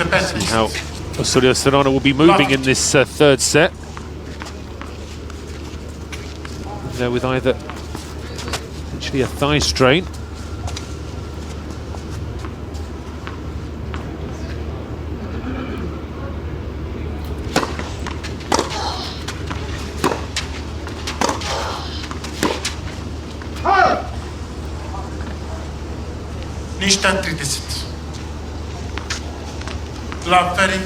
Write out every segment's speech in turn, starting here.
See how Osorio Serrano will be moving in this third set. There with either potentially a thigh strain. Niște 30. La feri.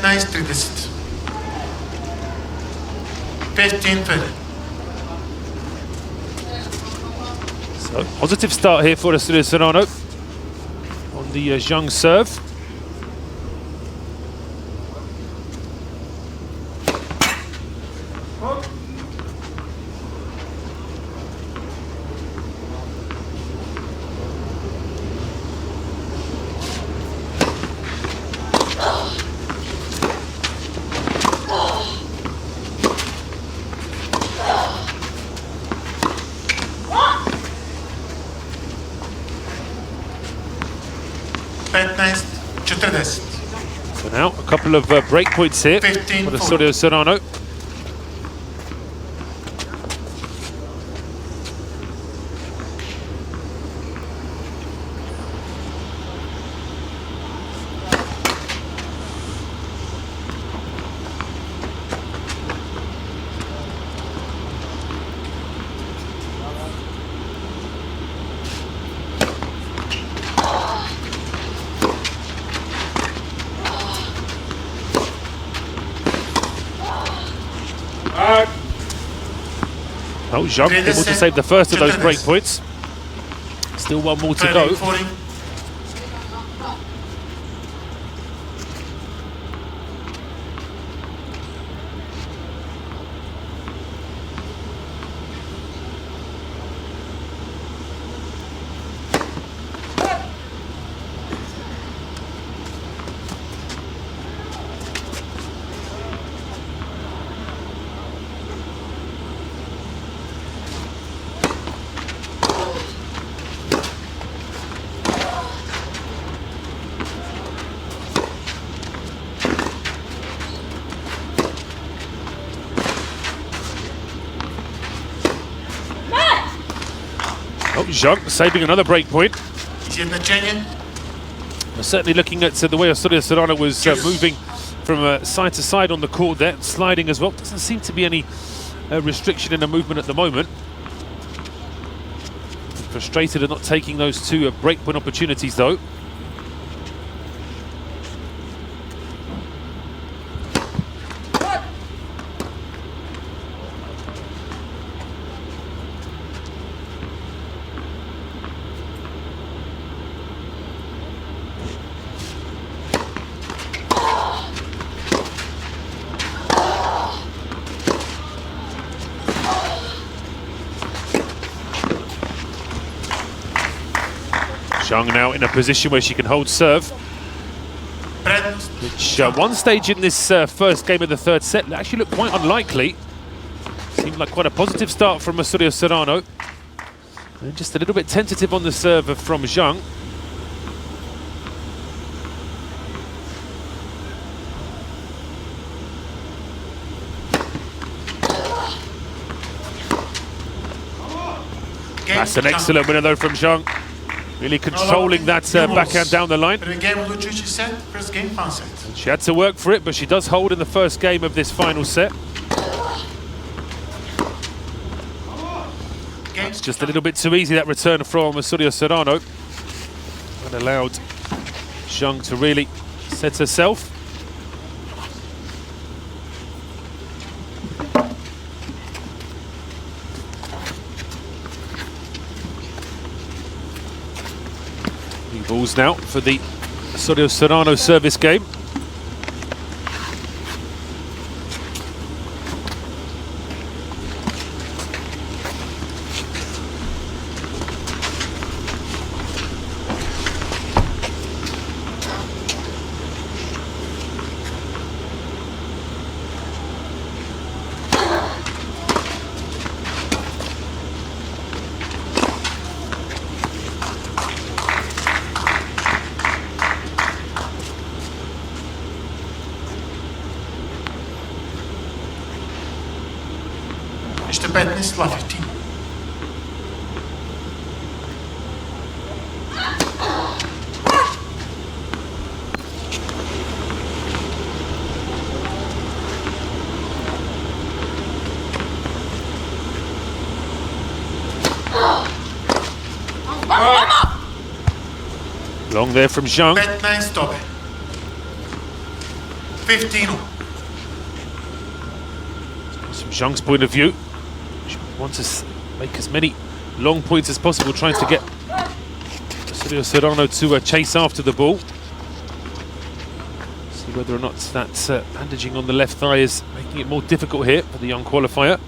Nice 30. 15 feri. So, positive start here for Osorio Serrano on the Zhang serve. Nice 40. So now a couple of break points here for Osorio Serrano. Oh, Zhang able to save the first of those break points. Still one more to go. 40. Oh, Zhang saving another break point. Zjednoczenie. We're certainly looking at the way Osorio Serrano was moving from side to side on the court there, sliding as well. Doesn't seem to be any restriction in the movement at the moment. Frustrated at not taking those two break point opportunities though. Zhang now in a position where she can hold serve, which one stage in this first game of the third set actually looked quite unlikely. Seemed like quite a positive start from Osorio Serrano. And just a little bit tentative on the serve from Zhang. That's an excellent winner though from Zhang. Really controlling that backhand down the line. She had to work for it, but she does hold in the first game of this final set. That's just a little bit too easy, that return from Osorio Serrano. And allowed Zhang to really set herself. Balls now for the Osorio Serrano service game. Niște 15 la 15. Long there from Zhang. 15 stop. 15. From Zhang's point of view, she wants to make as many long points as possible, trying to get Serrano to chase after the ball. See whether or not that bandaging on the left thigh is making it more difficult here for the young qualifier.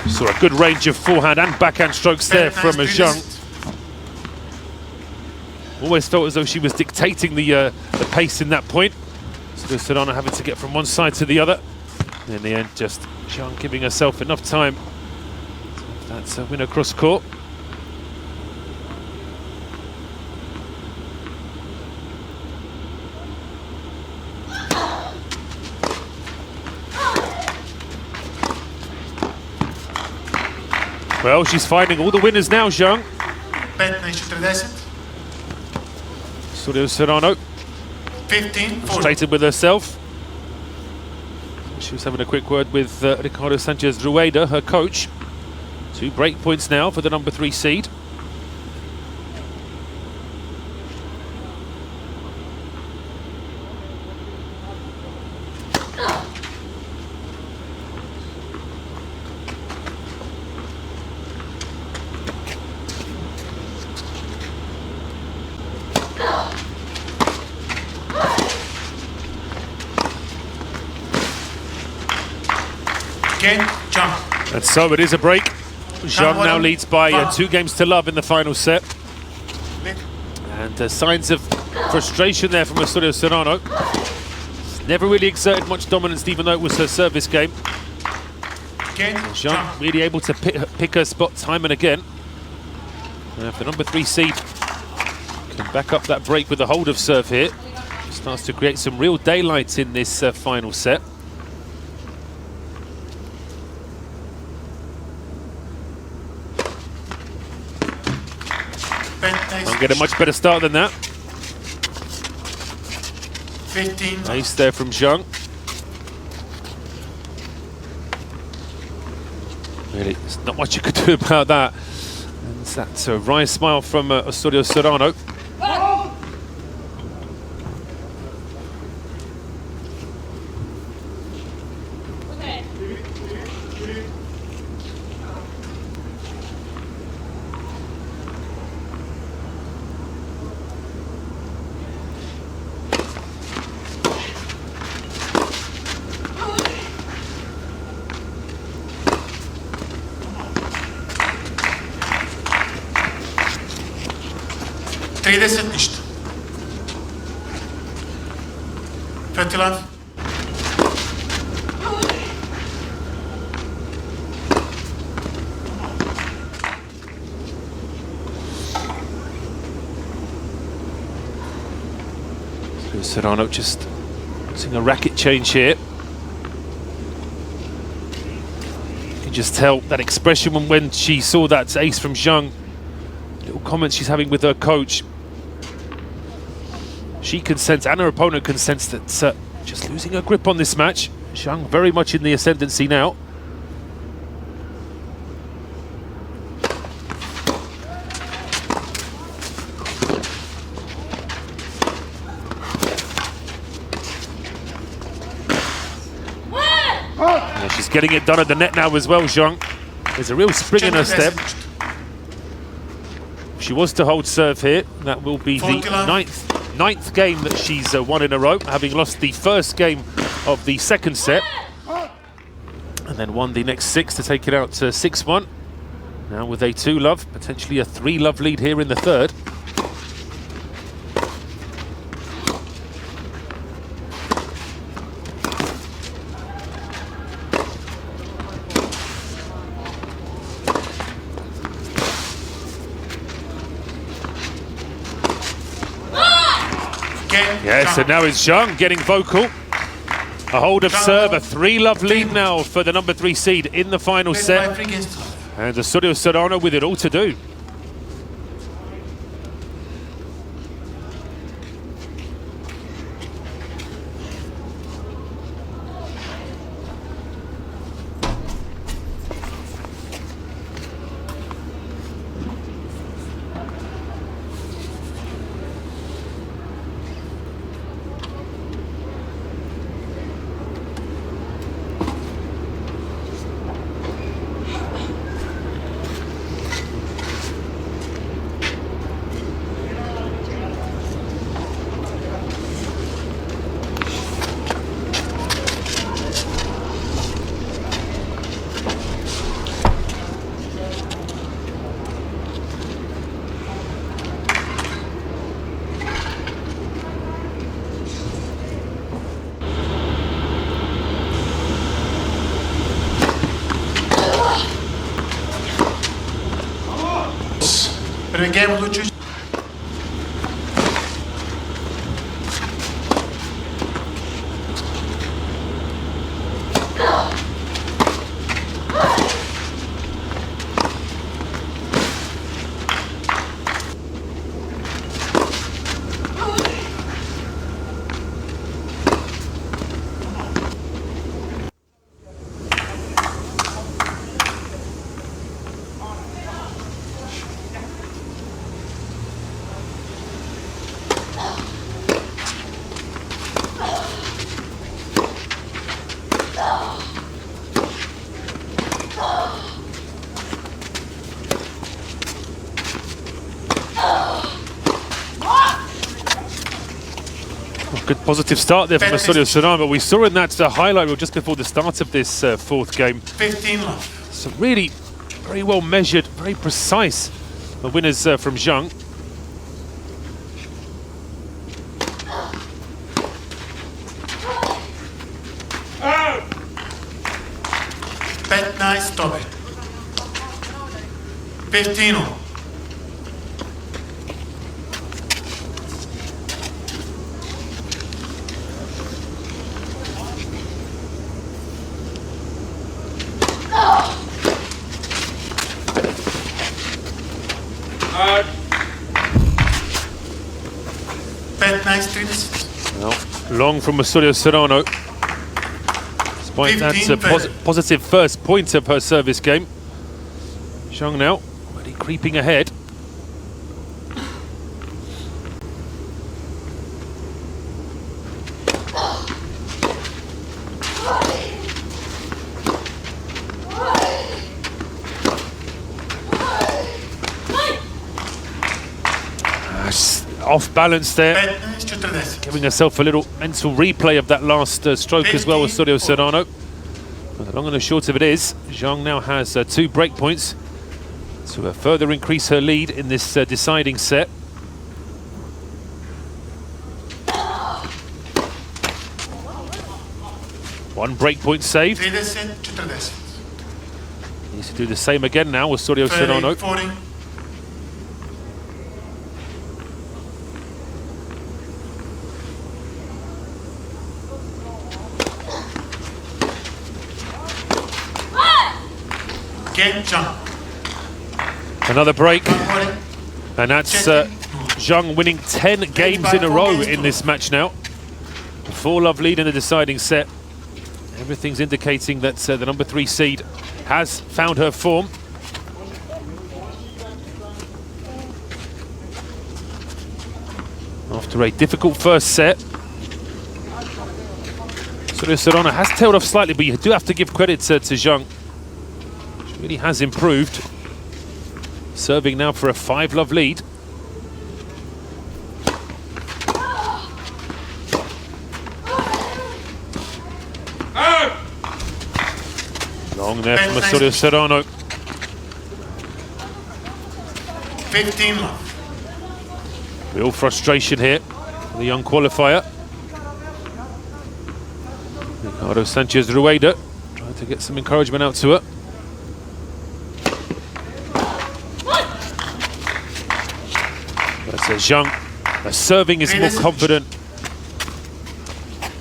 Saw a good range of forehand and backhand strokes there from Zhang. Always felt as though she was dictating the pace in that point. So Serrano having to get from one side to the other. And in the end, just Zhang giving herself enough time. That's a win across court. Well, she's finding all the winners now, Zhang. 15-40. Osorio Serrano. 15-40. Frustrated with herself. She was having a quick word with Ricardo Sanchez Rueda, her coach. 2 break points now for the number 3 seed. Zhang. And so it is a break. Zhang now leads by 2 games to love in the final set. And signs of frustration there from Osorio Serrano. Never really exerted much dominance, even though it was her service game. Zhang really able to pick her spot time and again. And if the number 3 seed can back up that break with a hold of serve here, starts to create some real daylight in this final set. I'll get a much better start than that. 15. Ace there from Zhang. Really, there's not much you could do about that. And that's a wry smile from Osorio Serrano. niște. Fetilan. Serrano just using a racket change here. You can just tell that expression when she saw that ace from Zhang. Little comments she's having with her coach. She can sense, and her opponent can sense, that just losing her grip on this match. Zhang very much in the ascendancy now. Yeah, she's getting it done at the net now as well, Zhang. There's a real spring in her step. If she was to hold serve here, that will be the ninth game that she's won in a row, having lost the first game of the second set. and then won the next 6 to take it out to 6-1. Now with a 2-love, potentially a 3-love lead here in the third. Yes, and now it's Zhang getting vocal. A hold of serve, a 3-love lead now for the number 3 seed in the final set. And Osorio Serrano with it all to do. Game Lucic. Good positive start there from Osorio Serrano, but we saw in that highlight reel just before the start of this fourth game. 15-love. Some really very well measured, very precise winners from Zhang. Bet nice, stop it. 15-love. Bet nice, 3-6. Well, long from Osorio Serrano. Despite that positive first point of her service game. Zhang now already creeping ahead. Off balance there, giving herself a little mental replay of that last stroke as well as Osorio Serrano. But the long and the short of it is, Zhang now has 2 break points to further increase her lead in this deciding set. One break point saved. Needs to do the same again now, Osorio Serrano. Another break, and that's Zhang winning 10 games in a row in this match now. A 4-love lead in the deciding set. Everything's indicating that the number 3 seed has found her form. After a difficult first set, Osorio Serrano has tailed off slightly, but you do have to give credit to Zhang. Really has improved. Serving now for a 5-love lead. Zhang there from Osorio Serrano. 15 love. Real frustration here for the young qualifier. Ricardo Sanchez Rueda trying to get some encouragement out to her. That's Zhang. Her serving is more confident.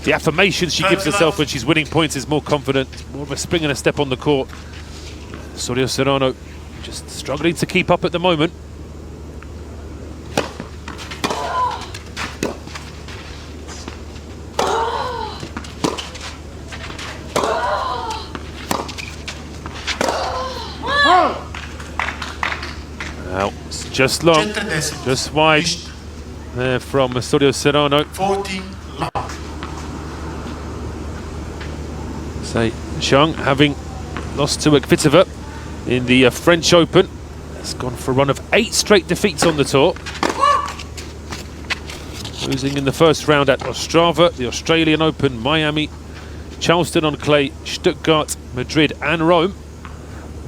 The affirmations she gives herself when she's winning points is more confident. More of a spring and a step on the court. Osorio Serrano just struggling to keep up at the moment. Now, it's just long, just wide there from Osorio Serrano. 14 love. Say, Zhang, having lost to Kvitova in the French Open, has gone for a run of 8 straight defeats on the tour. Losing in the first round at Ostrava, the Australian Open, Miami, Charleston on clay, Stuttgart, Madrid and Rome.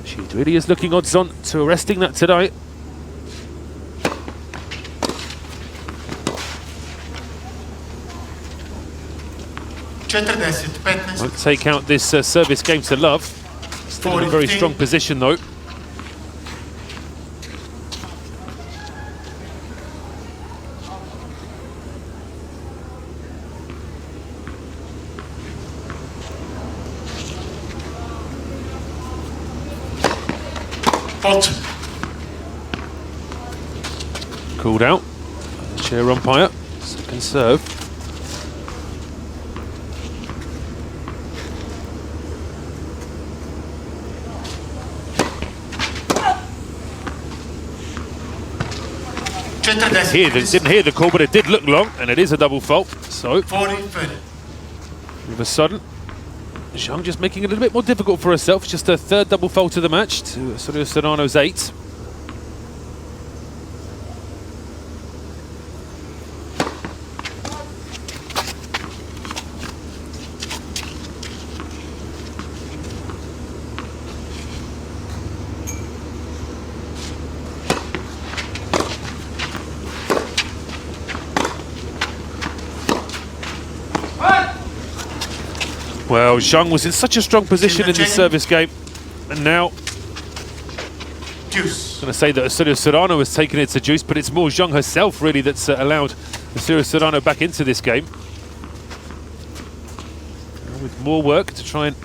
She really is looking odds on to arresting that today. Won't take out this service game to love. Still in a very strong position though. Called out. Chair umpire. Second serve. Didn't hear the call, but it did look long, and it is a double fault. So, all of a sudden, Zhang just making it a little bit more difficult for herself. Just her 3rd double fault of the match to Osorio Serrano's 8. Well, Zhang was in such a strong position in this service game, and now I'm going to say that Osorio Serrano has taken it to juice, but it's more Zhang herself really that's allowed Osorio Serrano back into this game. With more work to try and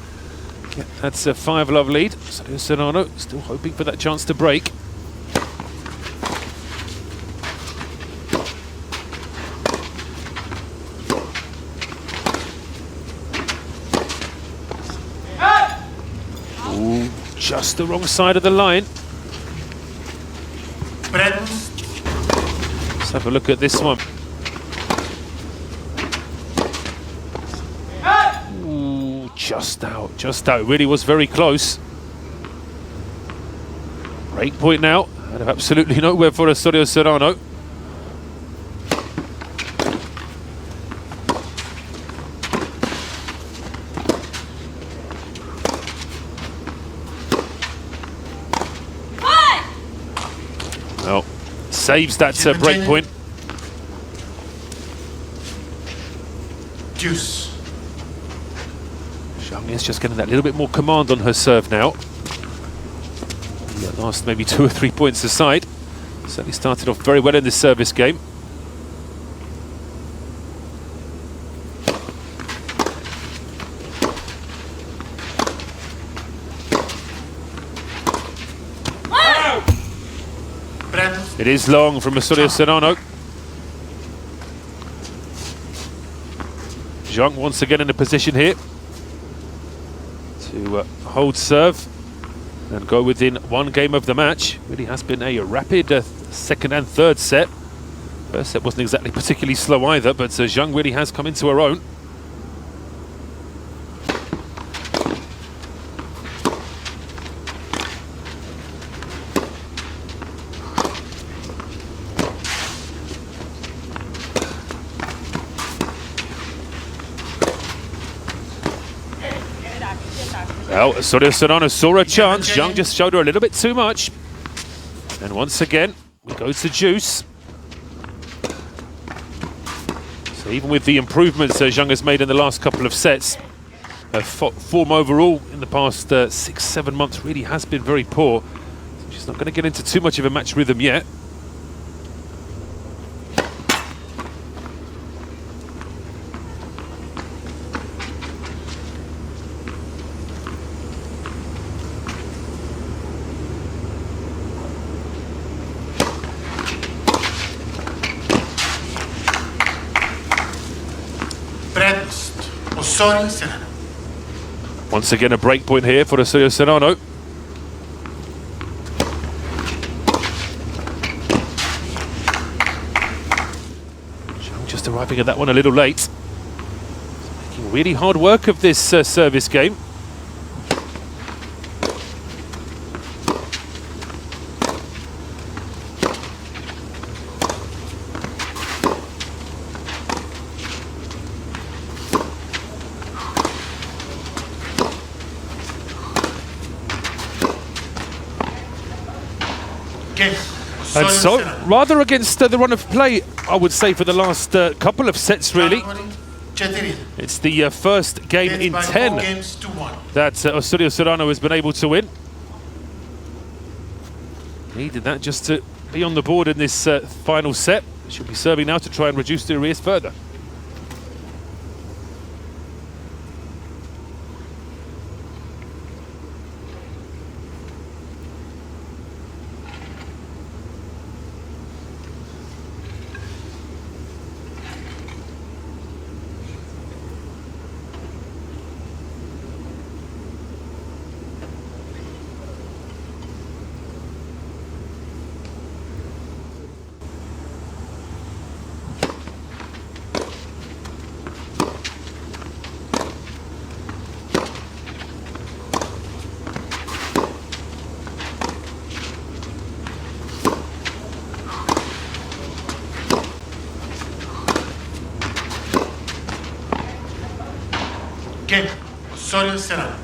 get that 5-love lead. Osorio Serrano still hoping for that chance to break. Just the wrong side of the line. Let's have a look at this one. Ooh, just out, just out. It really was very close. Break point now. Out of absolutely nowhere for Osorio Serrano. Well, saves that break point. Juice. Zhang is just getting that little bit more command on her serve now. The last maybe 2 or 3 points aside. Certainly started off very well in this service game. It is long from Osorio Serrano. Zhang once again in a position here to hold serve and go within 1 game of the match. Really has been a rapid second and third set. First set wasn't exactly particularly slow either, but Zhang really has come into her own. Well, Osorio Serrano saw a chance. Zhang just showed her a little bit too much. And once again, we go to juice. So even with the improvements Zhang has made in the last couple of sets, her form overall in the past 6-7 months really has been very poor. She's not going to get into too much of a match rhythm yet. Osorio Serrano. Once again, a break point here for Osorio Serrano. Just arriving at that one a little late. Making really hard work of this service game. And so, rather against the run of play, I would say, for the last couple of sets, really. It's the first game in 10 that Osorio Serrano has been able to win. Needed that just to be on the board in this final set. She'll be serving now to try and reduce the arrears further. Osorio Serrano.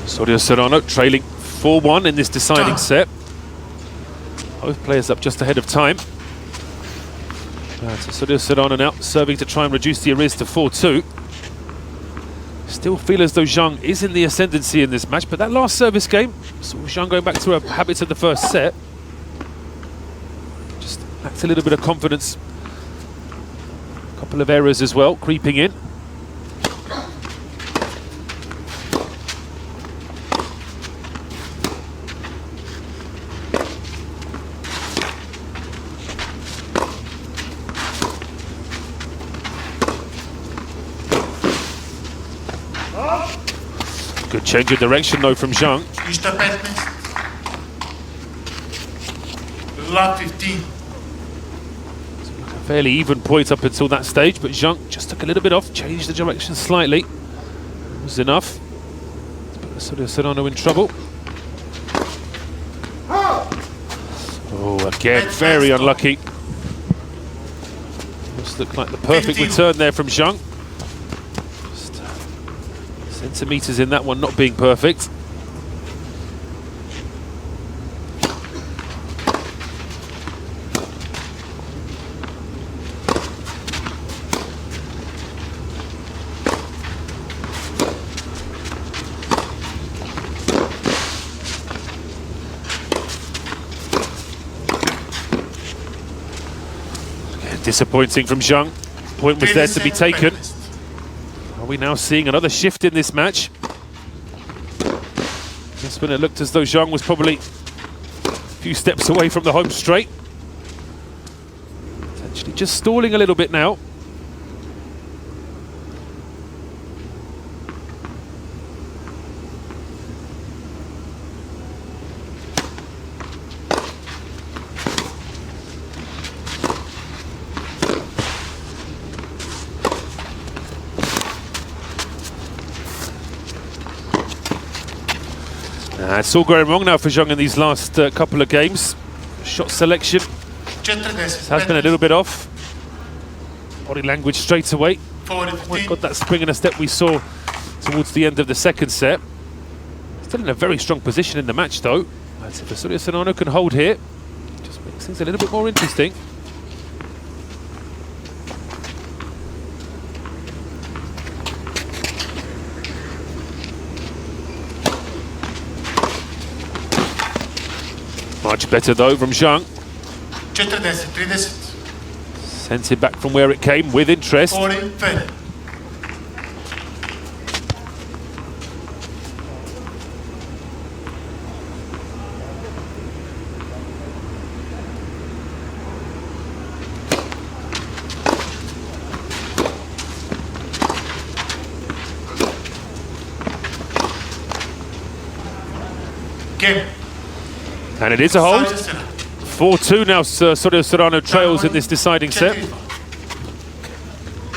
Osorio Serrano trailing 4-1 in this deciding set. Both players up just ahead of time. Osorio Serrano now serving to try and reduce the arrears to 4-2. Still feel as though Zhang is in the ascendancy in this match, but that last service game saw Zhang going back to her habits of the first set. Just lacked a little bit of confidence. A couple of errors as well, creeping in. Good change of direction though from Zhang. Love 15. A fairly even point up until that stage, but Zhang just took a little bit off, changed the direction slightly. It was enough to put Osorio Serrano in trouble. Oh, again, very unlucky. Just looked like the perfect return there from Zhang. Centimetres in that one not being perfect. Disappointing from Zhang. Point was there to be taken. Are we now seeing another shift in this match? Just when it looked as though Zhang was probably a few steps away from the home straight. It's actually just stalling a little bit now. It's all going wrong now for Zhang in these last couple of games. Shot selection has been a little bit off. Body language straight away. Got that spring in a step we saw towards the end of the second set. Still in a very strong position in the match though. If Osorio Serrano can hold here, just makes things a little bit more interesting. Much better though from Zhang. Sent it back from where it came with interest. And it is a hold. 4-2 now. Osorio Serrano trails in this deciding set.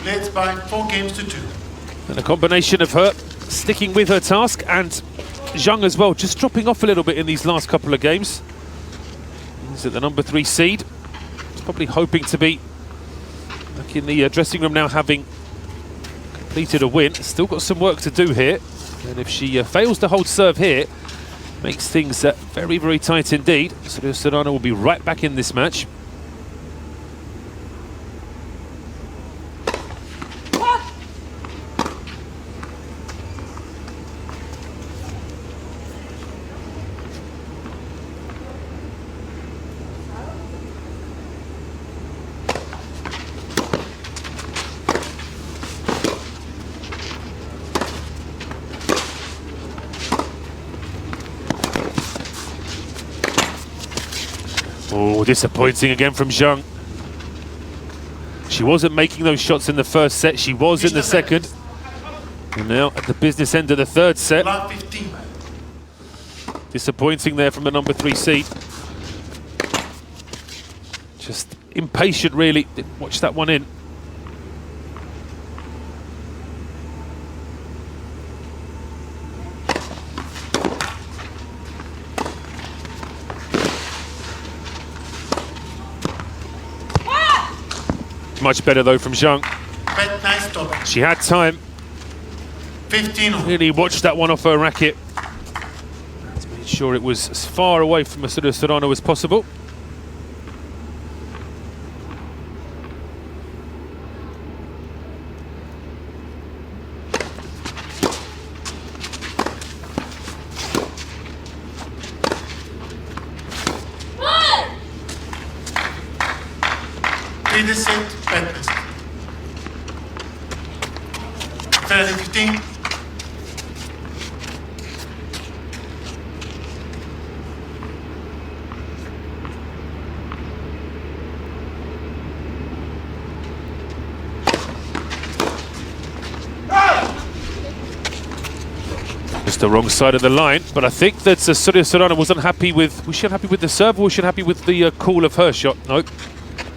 Leads by 4 games to 2. And a combination of her sticking with her task and Zhang as well, just dropping off a little bit in these last couple of games. He's at the number 3 seed. He's probably hoping to be back in the dressing room now, having completed a win. Still got some work to do here. And if she fails to hold serve here, makes things very, very tight indeed. Osorio Serrano will be right back in this match. Oh, disappointing again from Zhang. She wasn't making those shots in the first set, she was in the second. And now at the business end of the third set. Disappointing there from the number 3 seed. Just impatient really, didn't watch that one in. Much better though from Zhang. She had time. 15. Really watched that one off her racket. Made sure it was as far away from Osorio Serrano as possible. This set, best. 15. Just the wrong side of the line, but I think that Osorio Serrano wasn't happy with. Was she unhappy with the serve, or was she unhappy with the call of her shot? Nope.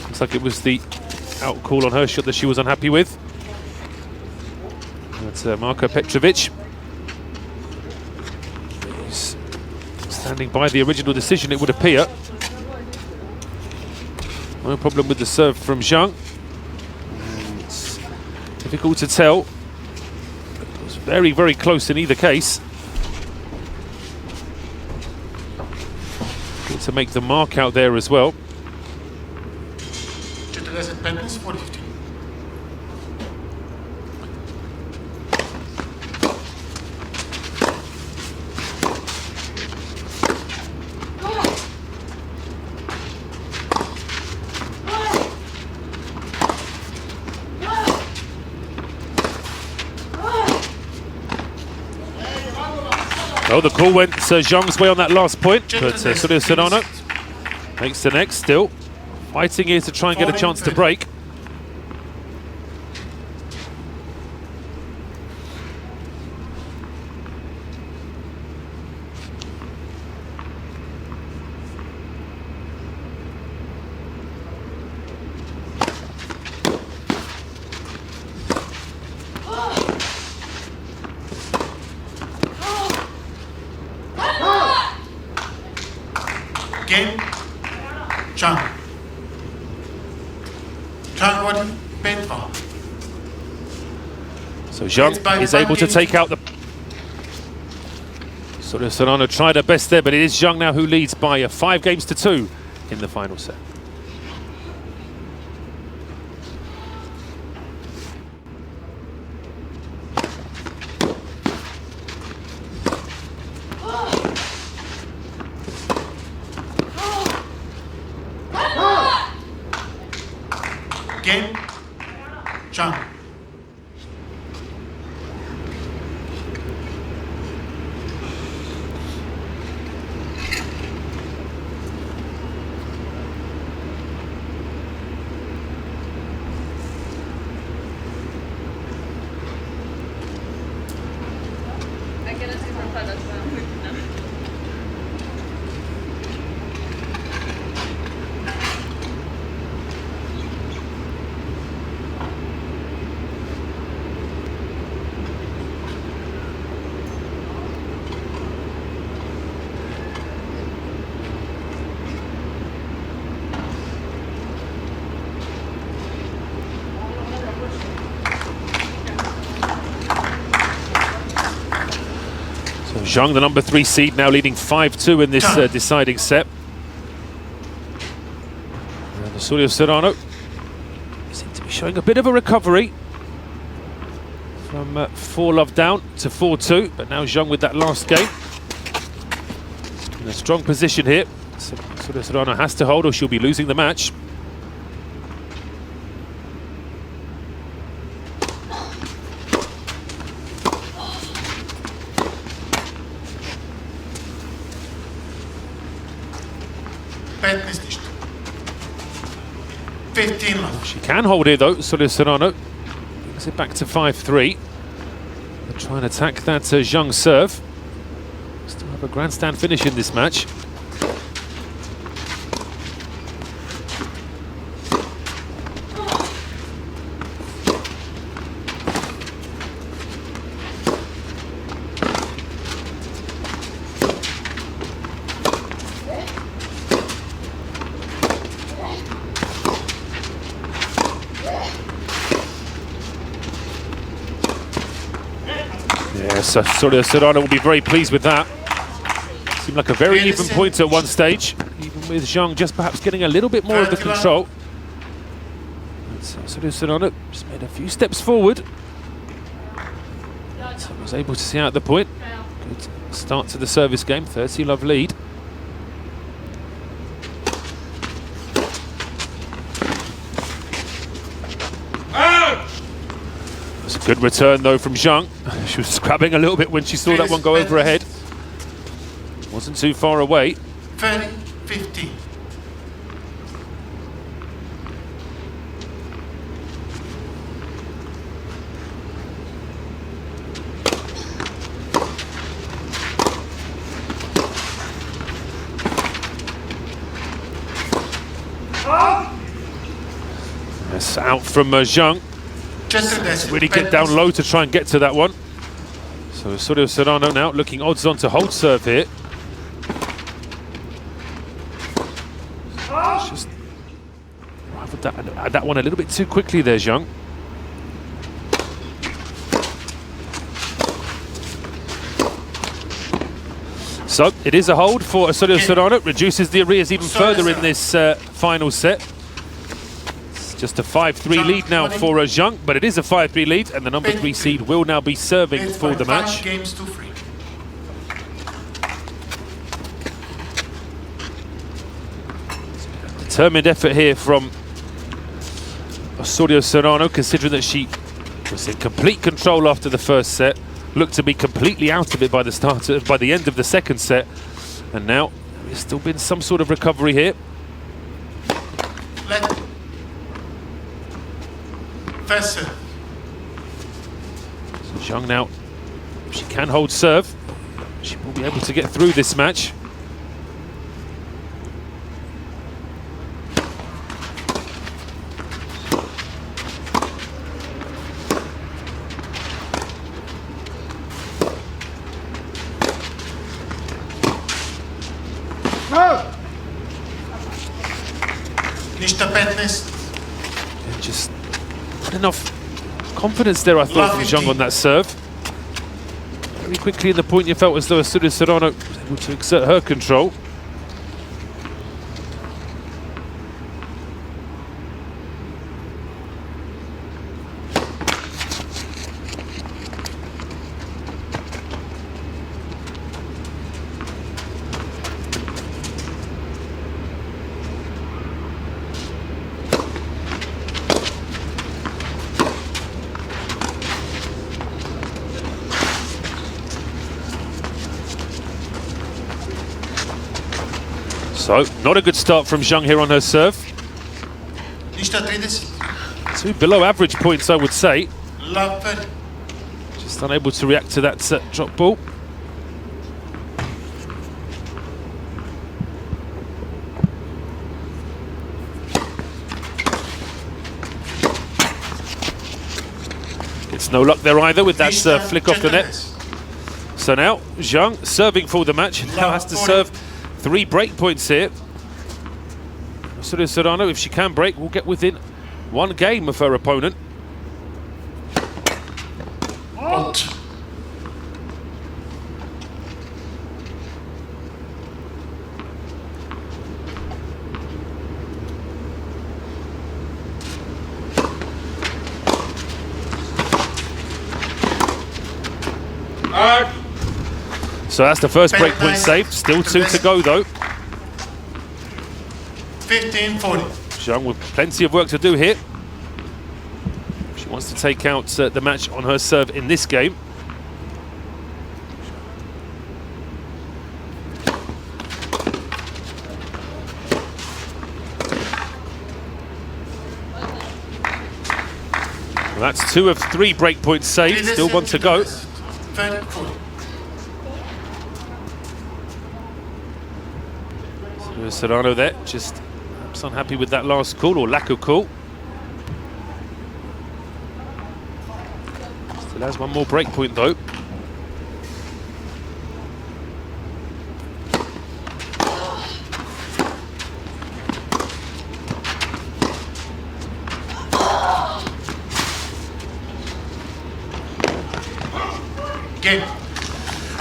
Looks like it was the out call on her shot that she was unhappy with. That's Marko Petrovic. He's standing by the original decision, it would appear. No problem with the serve from Zhang. It's difficult to tell. It was very, very close in either case. Good to make the mark out there as well. Oh, the call went Zhang's way on that last point, but Osorio Serrano makes the next. Still fighting here to try and get a chance to break. Game. Zhang. Zhang wordt paintball. So Zhang is able to take out the... Sort of Serrano tried her best there, but it is Zhang now who leads by 5 games to 2 in the final set. Game. Zhang. Zhang, the number 3 seed, now leading 5-2 in this deciding set. And Osorio Serrano seems to be showing a bit of a recovery from 4-love down to 4-2, but now Zhang with that last game in a strong position here. So Osorio Serrano has to hold or she'll be losing the match. Verhältnis nicht. 15 love. She can hold it though, Osorio Serrano. Brings it back to 5-3. They'll try and attack that Zhang serve. Still have a grandstand finish in this match. Yes, Osorio Serrano will be very pleased with that. Seemed like a very even point at one stage, even with Zhang just perhaps getting a little bit more of the control. So Osorio Serrano just made a few steps forward. So was able to see out the point. Good start to the service game, 30-love lead. Good return though from Zhang. She was scrabbing a little bit when she saw that one go over her head. Wasn't too far away. 30-15. Yes, out from Zhang. Really get down low to try and get to that one. So Osorio Serrano now looking odds on to hold serve here. Just rivaled that one a little bit too quickly there, Zhang. So it is a hold for Osorio Serrano, reduces the arrears even further in this final set. Just a 5-3 lead now for Zhang, but it is a 5-3 lead, and the number 3 seed will now be serving for the match. Determined effort here from Osorio Serrano, considering that she was in complete control after the first set, looked to be completely out of it by the end of the second set, and now there's still been some sort of recovery here. So Zhang now, if she can hold serve, she will be able to get through this match. Ništa 15. Just not enough confidence there, I thought, from Zhang on that serve. Very quickly in the point, you felt as though Osorio Serrano was able to exert her control. So, not a good start from Zhang here on her serve. Ništa 30. 2 below average points, I would say. Lafer. Just unable to react to that drop ball. It's no luck there either with that flick off the net. So now, Zhang serving for the match. Now has to serve 3 break points here. Osorio Serrano, if she can break, will get within 1 game of her opponent. Out. So that's the first break point saved. Still 2 to go though. 15-40. Zhang with plenty of work to do here. She wants to take out the match on her serve in this game. Well, that's 2 of 3 break points saved. Still 1 to go. 40. Serrano there, just perhaps unhappy with that last call or lack of call. Still has 1 more break point though. Game.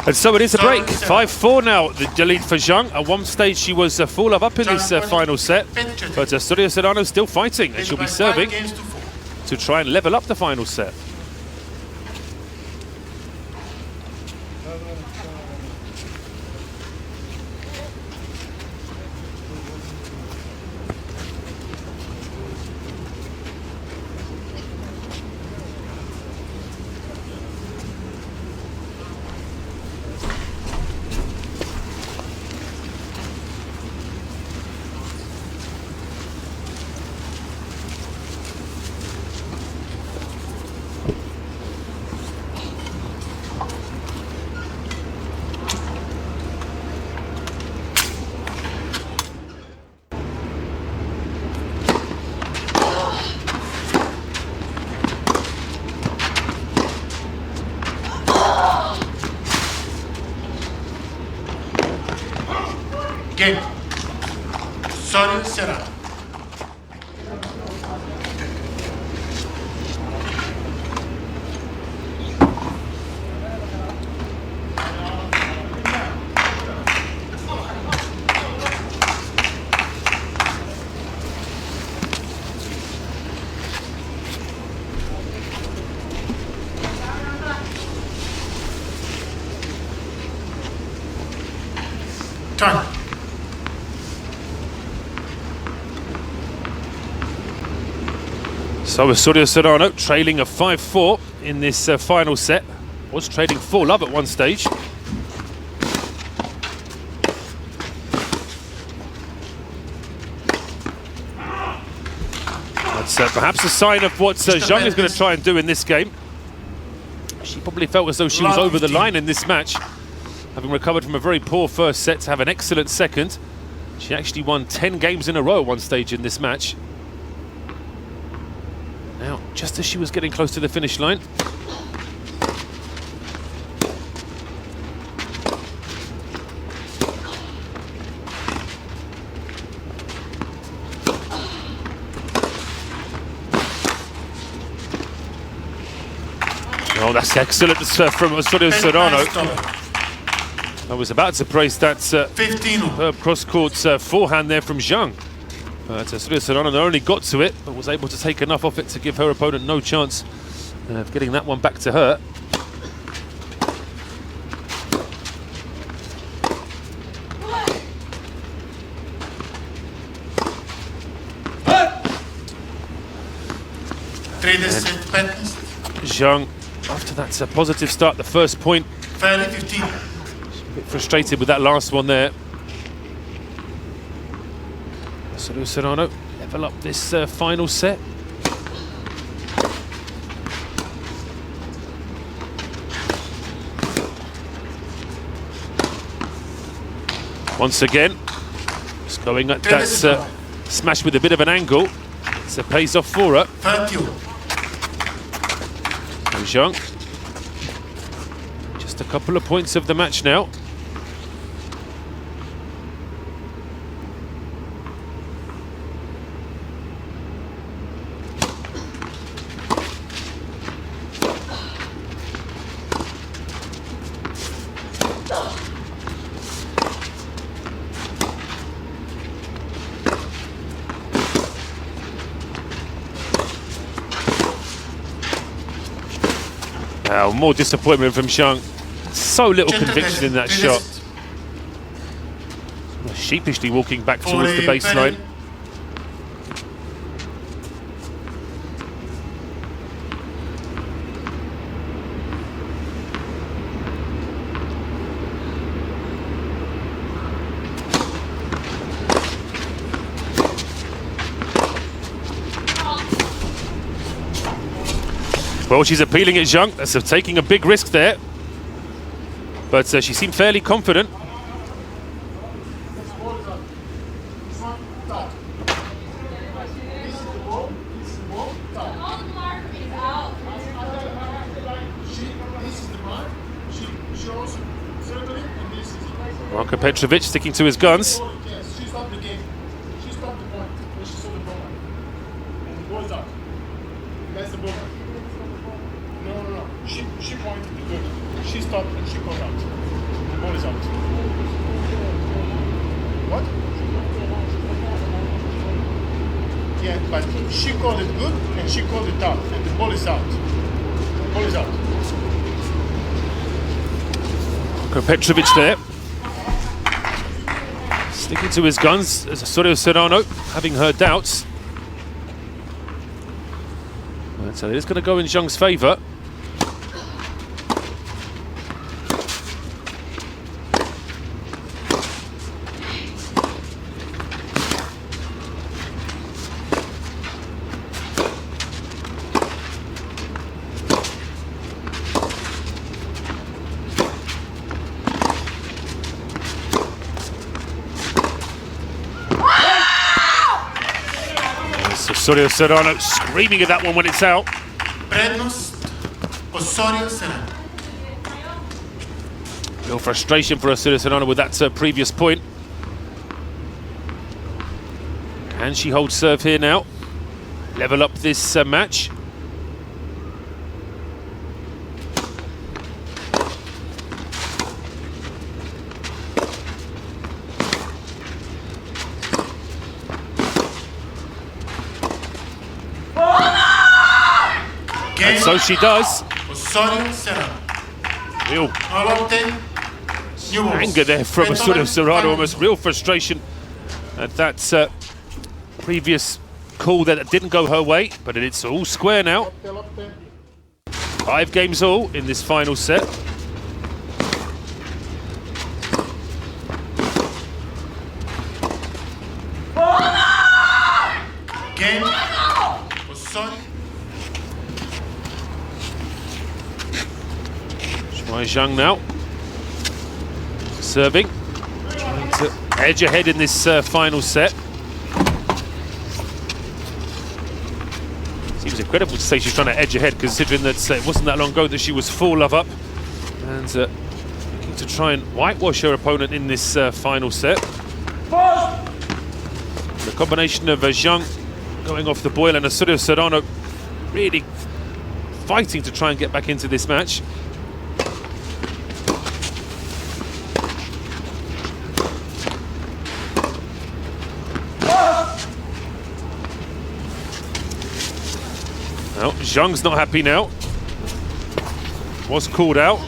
And so it is a break. 5-4 now, the lead for Zhang. At one stage she was full of up in this final set, but Osorio Serrano still fighting, and she'll be serving to try and level up the final set. Game. Osorio Serrano. Turn. So Osorio Serrano trailing a 5-4 in this final set. Was trading 4-love at one stage. That's perhaps a sign of what Zhang is going to try and do in this game. She probably felt as though she was over the line in this match, having recovered from a very poor first set to have an excellent second. She actually won 10 games in a row at one stage in this match. Now, just as she was getting close to the finish line, Oh, that's excellent serve from Osorio Serrano. I was about to praise that superb cross-court forehand there from Zhang. But Osorio Serrano not only got to it, but was able to take enough off it to give her opponent no chance of getting that one back to her. Zhang, after that positive start, the first point, a bit frustrated with that last one there. Osorio Serrano level up this final set. Once again, just going at that smash with a bit of an angle. So it pays off for her. Zhang, just a couple of points of the match now. Now, more disappointment from Zhang. So little conviction in that shot. Sheepishly walking back towards the baseline. Well, she's appealing at Zhang. That's taking a big risk there. But she seemed fairly confident. Marko Petrovic sticking to his guns. She stopped the game. She stopped the point when she saw the ball. And the ball is out. That's the ball. No. She pointed the ball. She stopped and she called out. The ball is out. What? Yeah, but she called it good and she called it out. And the ball is out. The ball is out. Marko Petrovic there. Sticking to his guns as Osorio Serrano having her doubts. And so it is going to go in Zhang's favour. Osorio Serrano screaming at that one when it's out. Osorio Serrano. Real frustration for Osorio Serrano with that previous point. And she holds serve here now. Level up this match. And so she does. Osorio Serrano. Real anger there from Osorio Serrano, almost real frustration at that previous call that didn't go her way, but it's all square now. 5 games all in this final set. Game. Osorio. Shuai Zhang now. Serving. Trying to edge ahead in this final set. Seems incredible to say she's trying to edge ahead, considering that it wasn't that long ago that she was full love up. And looking to try and whitewash her opponent in this final set. The combination of Zhang going off the boil and Osorio Serrano really fighting to try and get back into this match. Well, Zhang's not happy now. Was called out.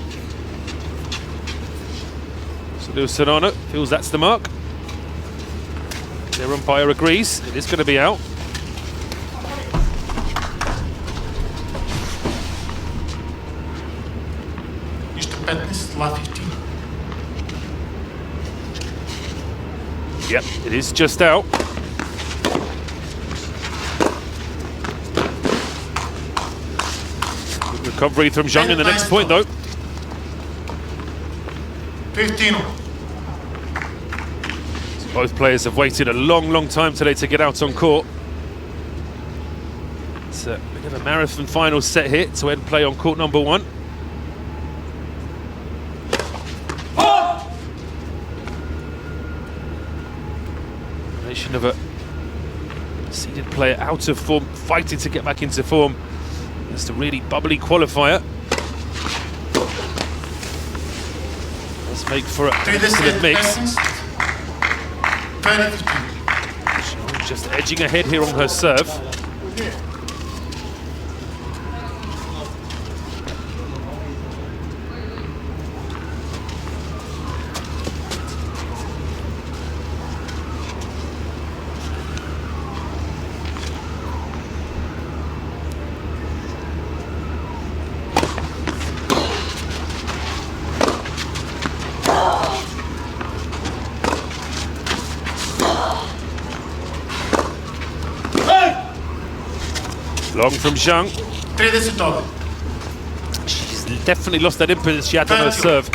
So Serrano feels that's the mark. Their umpire agrees. It is going to be out. Isto 15, lá 15. Yep, it is just out. Good recovery from Zhang in the next point, though. 15. Both players have waited a long time today to get out on court. It's a bit of a marathon final set here to end play on court number 1. Combination of a seeded player out of form, fighting to get back into form. It's a really bubbly qualifier. Let's make for a excellent mix. Just edging ahead here on her serve. Long from Zhang. She's definitely lost that impetus she had on her serve.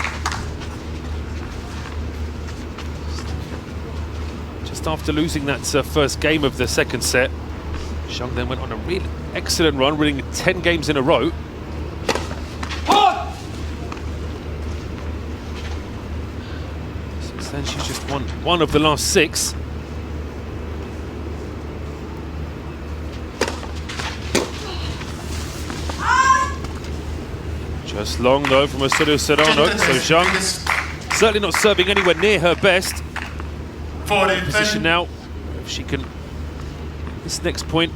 Just after losing that first game of the second set, Zhang then went on a really excellent run, winning 10 games in a row. Since then she's just won 1 of the last 6. Just long though from Osorio Serrano, so Zhang certainly not serving anywhere near her best. Position now, if she can, this next point,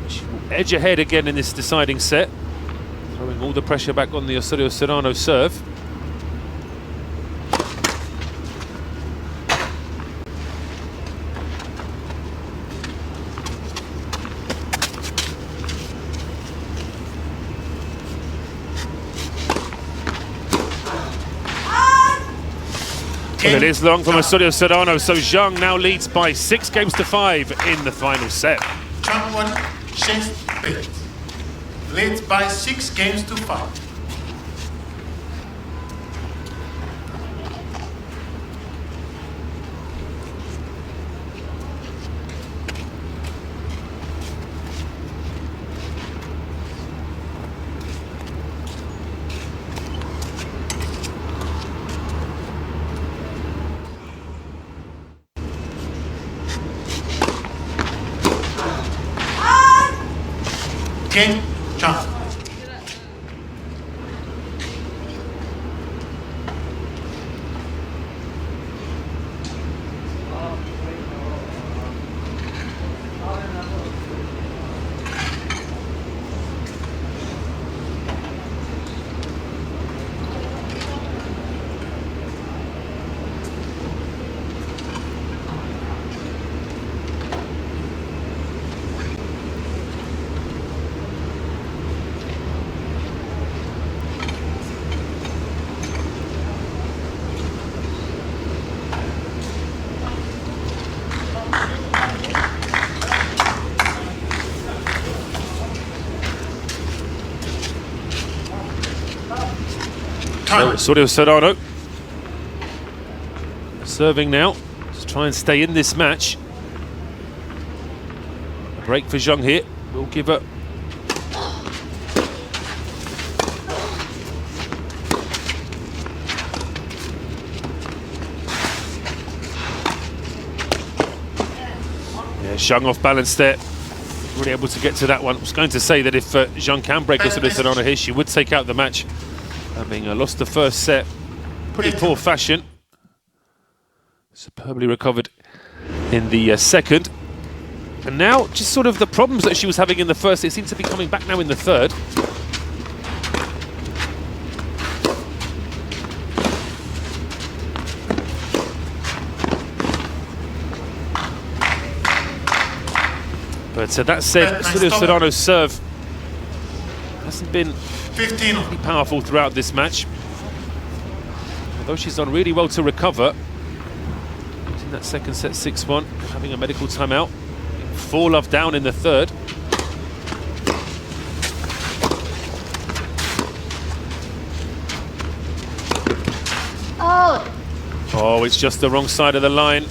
she will edge ahead again in this deciding set, throwing all the pressure back on the Osorio Serrano serve. Well, it is long from Osorio Serrano, so Zhang now leads by 6 games to 5 in the final set. Zhang won 6 leads by 6 games to 5. Game, Zhang. Osorio Serrano serving now to try and stay in this match. A break for Zhang here. We'll give her Zhang off balance there. really able to get to that one. I was going to say that if Zhang can break Osorio Serrano here, she would take out the match. Having lost the first set, pretty poor fashion. Superbly recovered in the second. And now, just sort of the problems that she was having in the first, it seems to be coming back now in the third. But that said, Osorio Serrano's serve hasn't been really powerful throughout this match. Although she's done really well to recover. In that second set 6-1, having a medical timeout. 4-love down in the third. Oh, it's just the wrong side of the line.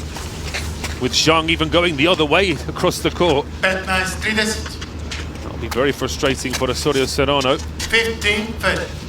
With Zhang even going the other way across the court. That'll be very frustrating for Osorio Serrano. 15-30.